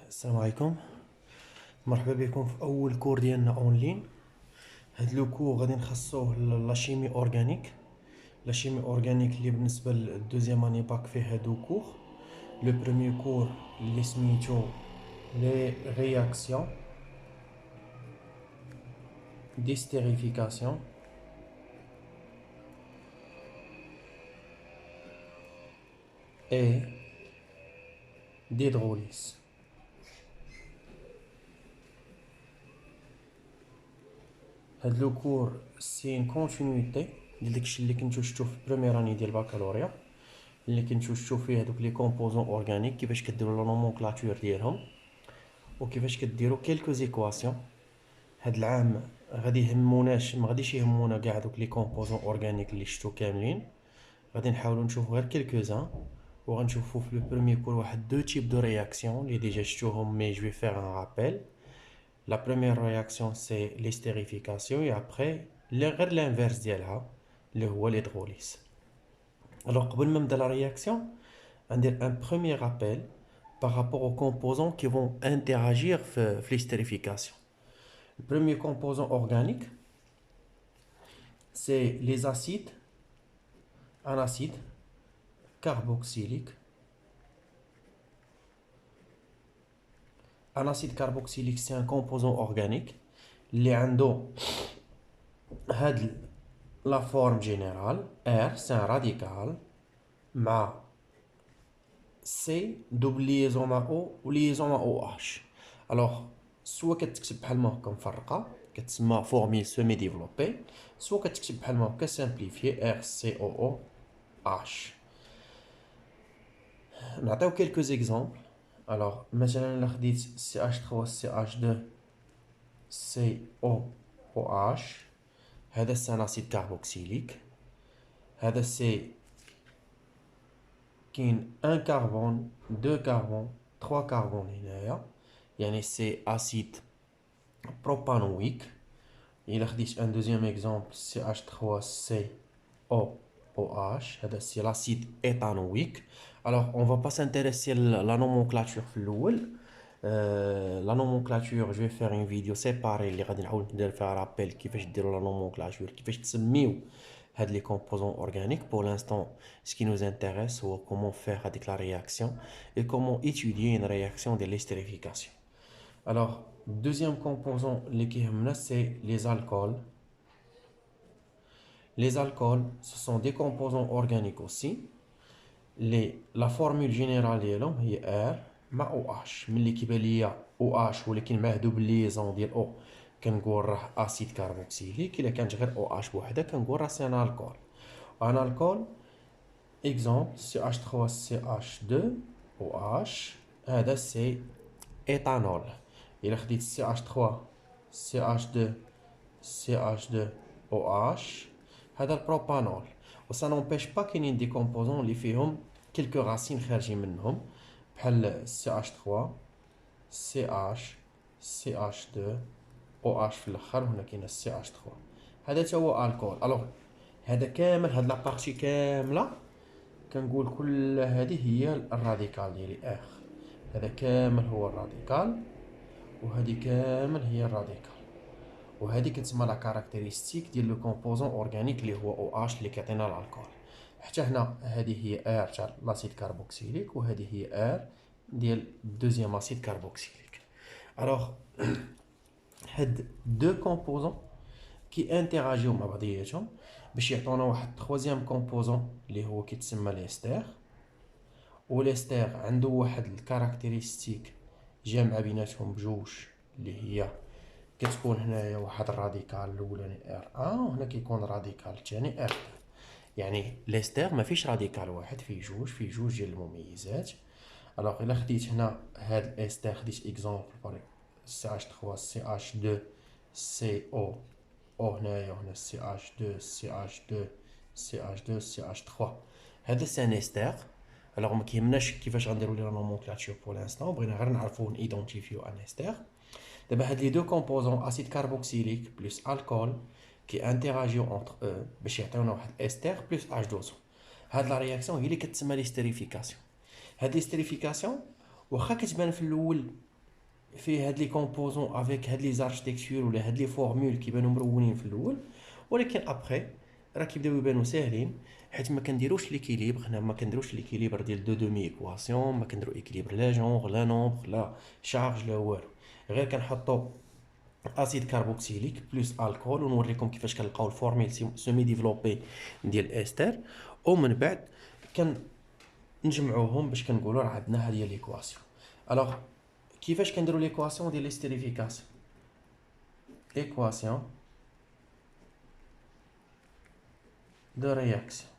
السلام عليكم. مرحبا بكم في اول كور ديالنا اونلاين. هاد لو كور غادي نخصوه لا شيمي اورغانيك. لا شيمي اورغانيك اللي بالنسبه للدوزيام اني باك فيه هادو كور. لو بروميير كور اللي سميتو لي رياكسيون ديستيريفيكاسيون اي ديدروليس. هاد لو كور سي ان كونتينيتي ديال داكشي اللي كنتو شفتو في بروميير اني ديال البكالوريا، اللي كنتو شفتو فيه هادوك لي كومبوزون اورغانيك كيفاش كديروا لا نومونكلاتور ديالهم وكيفاش كديروا كيلكو زيكواسيون. هاد العام غادي يهموناش، ما غاديش يهمونا كاع دوك لي كومبوزون اورغانيك اللي شفتو كاملين، غادي نحاولوا نشوفوا غير كيلكو زان. وغنشوفوا في لو بروميير كور واحد دو تيب دو رياكسيون اللي ديجا شفتوهم، مي جو في فيغ ان رابيل. لا بروميير رياكسيون سي ليستيريفيكاسيون اي ابري غير لانفيرس ديالها اللي هو ليدغوليس. الوغ قبل ما نبدا لا رياكسيون غندير ان بروميير رابيل par rapport aux composants qui vont interagir في l'estérification. Le premier composant organique, c'est les acides, un acide carboxylique. Un acide carboxylique, c'est un composant organique. اللي عنده هاد la forme générale R, c'est un radical مع C double liaison مع O و liaison مع OH. alors سوا كتكتب بحال ما هكا مفرقه كتسمى فورميل سيمي ديفلوبي، سوا كتكتب بحال ما هكا سامبليفيي ار سي او او اش. نعطيو كيلكو زيكزامبل. الوغ مثلا الا خديت سي اش 3 سي اش 2 سي او او اش، هذا سي ان اسيد كاربوكسيليك. هذا سي كاين ان كربون دو كربون 3 كربون هنايا، يعني سي اسيد propanoïque. Il a dit un deuxième exemple, CH3COOH, c'est l'acide éthanoïque. Alors, on ne va pas s'intéresser à la nomenclature. La nomenclature, je vais faire une vidéo séparée. Je vais faire un rappel qui fait la nomenclature, qui fait les composants organiques. Pour l'instant, ce qui nous intéresse, c'est comment faire avec la réaction et comment étudier une réaction de l'estérification. Alors, deuxième composant, c'est les alcools. Les alcools, ce sont des composants organiques aussi. La formule générale est R مع OH. ملي كيبان ليا OH ولكن معاه دوبل ليزون ديال O كنقول راه اسيد كاربوكسيليك. الا كانت غير OH بوحدها كنقول راه سي ان الكول. ان الكول اكزومبل CH3CH2OH، هذا سي ايثانول. إلا خديت CH3 CH2 CH2OH، هذا البروبانول. و سا نومبيش با كاينين دي كومبوزون اللي فيهم كيلكو راسين خارجين منهم بحال CH3 CH CH2OH في الاخر، وهنا كاين CH3. هذا تا هو الكول. الوغ هذا كامل، هاد لابارتي كامله كنقول كل هذه هي الراديكال ديالي اخ. هذا كامل هو الراديكال وهذه كامل هي الراديكال، وهذه كتسمى لا كاركتيرستيك ديال لو كومبوزون اورغانيك اللي هو او اش اللي كيعطينا الالكول. حتى هنا هذه هي ار تاع لاسيد كاربوكسيليك وهذه هي ار ديال دوزيام اسيد كاربوكسيليك. الوغ هاد دو كومبوزون كي انتراجيو مع بعضياتهم باش يعطونا واحد تخوازيام كومبوزون اللي هو كيتسمى ليستير. وليستير عنده واحد الكاركتيرستيك جامعه بيناتهم بجوج، اللي هي كتكون هنايا واحد الراديكال الاولاني ار1 وهنا كيكون الراديكال الثاني ار2. يعني ليستير ما فيش راديكال واحد، فيه جوج ديال المميزات. الوغ الا خديت هنا هاد الاستير، خديت اكزومبل CH3 CH2 CO او هنايا وهنا CH2 CH2 CH2 CH3، هذا سي ان استير. الوغ ما كيهمناش كيفاش غنديروا لي لا نومونكلاتور بور لانستون، بغينا غير نعرفوا نيدونتيفيو ان استير. دابا هاد لي دو كومبوزون اسيد كاربوكسيليك بلس الكول كي انتراجيو اونتر او باش يعطيونا واحد استير بلس H2O. هاد لا رياكسيون هي اللي كتسمى ليستيريفيكاسيون. هاد ليستيريفيكاسيون واخا كتبان في الاول فيه هاد لي كومبوزون افيك هاد لي زاركتيكتور ولا هاد لي فورمول كيبانو مرونين في الاول، ولكن ابخي راه كيبداو يبانو ساهلين، حيت ما كنديروش ليكيليبر. هنا ما كنديروش ليكيليبر ديال دو دومي ايكواسيون، ما كنديرو ايكيليبر لا جونغ لا نومبر لا شارج لا والو، غير كنحطو اسيد كاربوكسيليك بلس الكول، ونوريكم كيفاش كنلقاو الفورميل سيمي ديفلوبي ديال الاستر، ومن بعد كنجمعوهم باش كنقولوا راه عندنا هذه هي ليكواسيون. الوغ كيفاش كنديروا ليكواسيون ديال ليستيريفيكاسيون؟ ايكواسيون دو رياكسيون.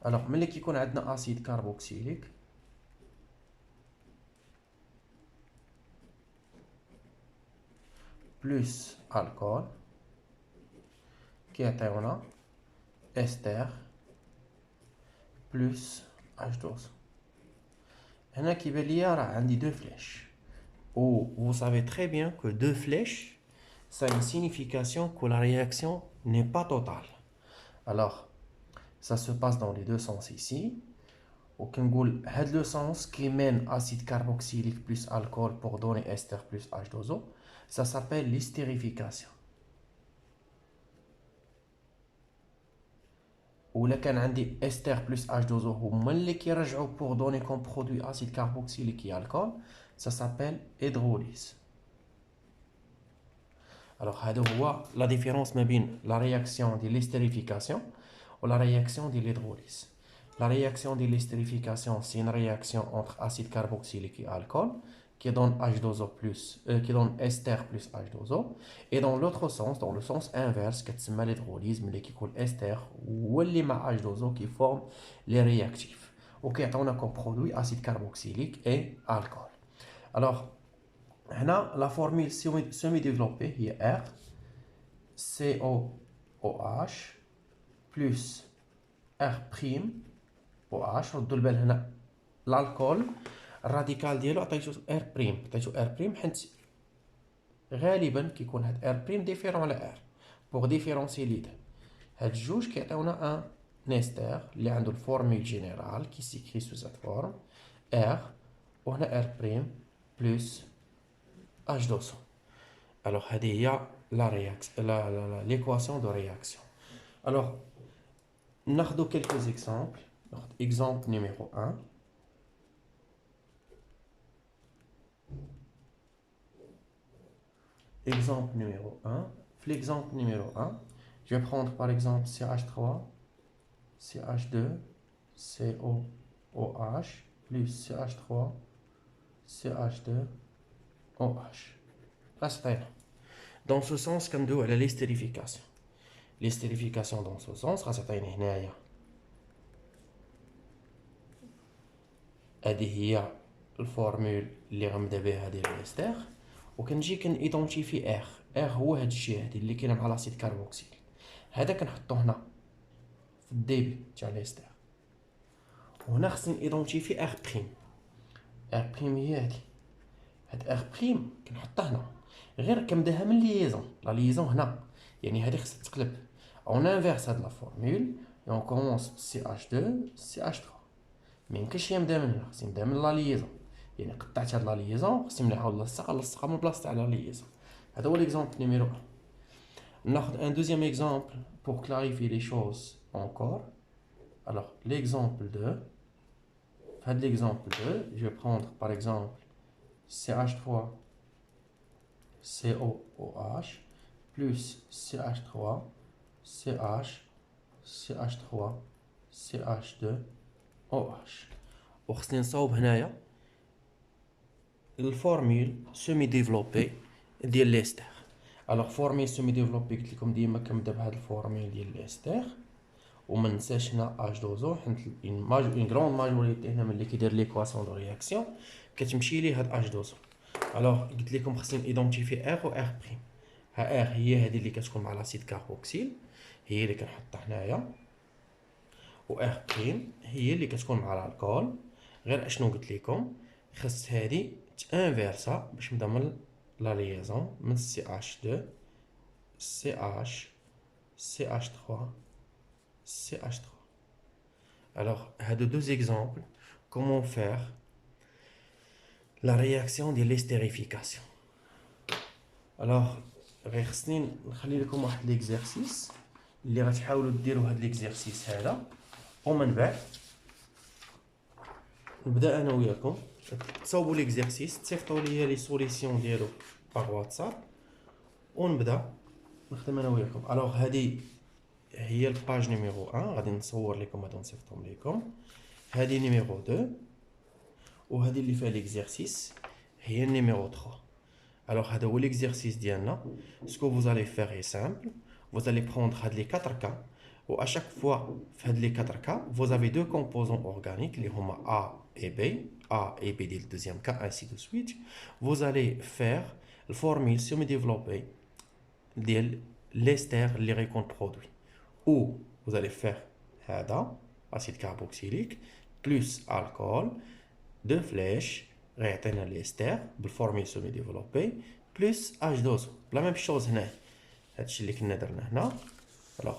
الوغ ملي كيكون عندنا اسيد كاربوكسيليك بلس الكول كيعطيونا استر بلس H2O. هنا كيبان ليا راه عندي دو فليش، و vous savez très bien que deux flèches ça a une signification que la réaction n'est pas totale. Alors ça se passe dans les deux sens ici. وكنقول هاد لو سونس qui mène acide carboxylique plus alcool pour donner ester plus H2O, ça s'appelle l'estérification. ولا كان عندي ester plus H2O هما اللي كيرجعوا pour donner comme produit acide carboxylique et alcool, ça s'appelle hydrolyse. Alors هذا هو la différence ما بين la réaction de l'estérification ou la réaction de l'hydrolyse. La réaction de l'estérification, c'est une réaction entre acide carboxylique et alcool qui donne H2O qui donne ester plus H2O. Et dans l'autre sens, dans le sens inverse, qui est l'hydrolyse, mais qui coule ester ou les H2O qui forment les réactifs. Ok, on a comme produit acide carboxylique et alcool. Alors, la formule semi-développée est R COOH plus R prime OH. ردوا البال هنا الالكول الراديكال ديالو عطيتو ار بريم، عطيتو ار بريم حيت غالبا كيكون هاد ار بريم ديفيرون على ار بوغ ديفيرونسي لي دو. هاد الجوج كيعطيونا ان نيستر اللي عنده الفورمول جينيرال كي سيكري سو سات فورم ار، وهنا ار بريم بلس H2O. Alors هذه هي l'équation de réaction. Alors ناخذ quelques exemples. Exemple numéro 1. Exemple numéro 1. L'exemple numéro 1, je vais prendre par exemple CH3, CH2, COOH, plus CH3, CH2, OH. Là, c'est dans ce sens, comme nous, elle a l'estérification. L'estérification dans ce sens, c'est هنايا. هذه هي الفورمول اللي غنبدا بها ديال الاستر، وكنجي كنيدونتيفي ار هو هاد الشيء هادي اللي كاينه مع لاسيد كاربوكسيل، هذا كنحطو هنا في الديبي تاع الاستر. وهنا خصني ايدونتيفي ار بريم. ار بريم هي هادي، هاد ار بريم كنحطها هنا، غير كنبداها من ليزون. لا ليزون هنا يعني هادي خصها تقلب اون انفيرس هاد لا فورمول، اون كومونس سي اش 2 سي اش 3. ميمكنش نبدا من هنا، خصني نبدا من لا ليزون، يعني قطعت هاد لا ليزون خصني نعاود نلصقها من بلاصه تاع لا ليزون. هذا هو ليكزامبل نيميرو 1. ناخذ ان دوزيام اكزامبل pour clarifier les choses encore. Alors l'exemple 2. هاد l'exemple 2, je vais prendre par exemple CH3 COOH plus CH3 CH CH3 CH2 OH. وخصني نصاوب هنايا الفورمول سيمي ديفلوبي ديال ليستر. الوغ فورمول سيمي ديفلوبي قلت لكم ديما كنبدا بهاد الفورمول ديال ليستر، وما ننساش هنا H2O حيت اون غروند ماجوريتي هنا ملي كيدير ليكواسيون دو رياكسيون كتمشي ليه هاد H2O. الوغ قلت لكم خصني ايدونتيفي ار و ار بريم. ها ار هي هذه اللي كتكون مع لاسيد كاربوكسيل، هي اللي كنحطها هنايا، و ار بريم هي اللي كتكون مع الكول. غير اشنو قلت لكم، خص هذه تانفيرسا باش نبدا من لا ليزون من CH2 CH CH3 CH3. Alors, هادو deux exemples comment faire la réaction de l'estérification. Alors غير خصني نخلي لكم واحد ليكزارسيس اللي غتحاولوا ديروا هاد ليكزارسيس هذا، ومن بعد نبدا انا وياكم تصاوبوا ليكزارسيس، تصيفطوا لي لي سوليسيون ديالو باغ واتساب، ونبدا نخدم انا وياكم. الوغ هذه هي الباج نيميرو 1، غادي نصور لكم هادو نصيفطهم لكم. هذه نيميرو 2، وهذه اللي فيها ليكزارسيس هي نيميرو 3. Alors, هذا هو l'exercice ديالنا. Ce que vous allez faire est simple. Vous allez prendre هاد les 4 cas. و à chaque fois في هاد les 4 cas, vous avez deux composants organiques اللي هما A et B. A et B ديال le deuxième cas, ainsi de suite. Vous allez faire la formule semi-développée ديال l'ester اللي غيكون produit. Ou vous allez faire هذا acide carboxylique plus alcool, deux flèches غيعطينا الإستر بالفورميل سومي ديفلوبي بلس H2O. لا ميم شوز هنا، هادشي اللي كنا درنا هنا. الوغ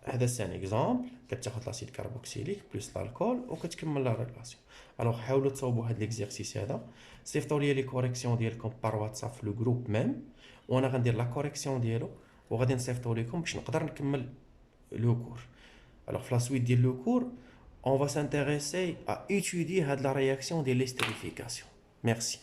هذا سي ان اكزامبل، كتاخد لاسيد كاربوكسيليك بلس الكول وكتكمل لا ريلاسيون. الوغ حاولوا تصاوبوا هاد ليكزيرسيس هذا، صيفطوا لي لي كوريكسيون ديالكم بار واتساب في لو جروب ميم، وانا غندير لا كوريكسيون ديالو وغادي نصيفطو لكم باش نقدر نكمل لو كور. Alors, la suite du cours, on va s'intéresser à étudier la réaction de l'estérification. Merci.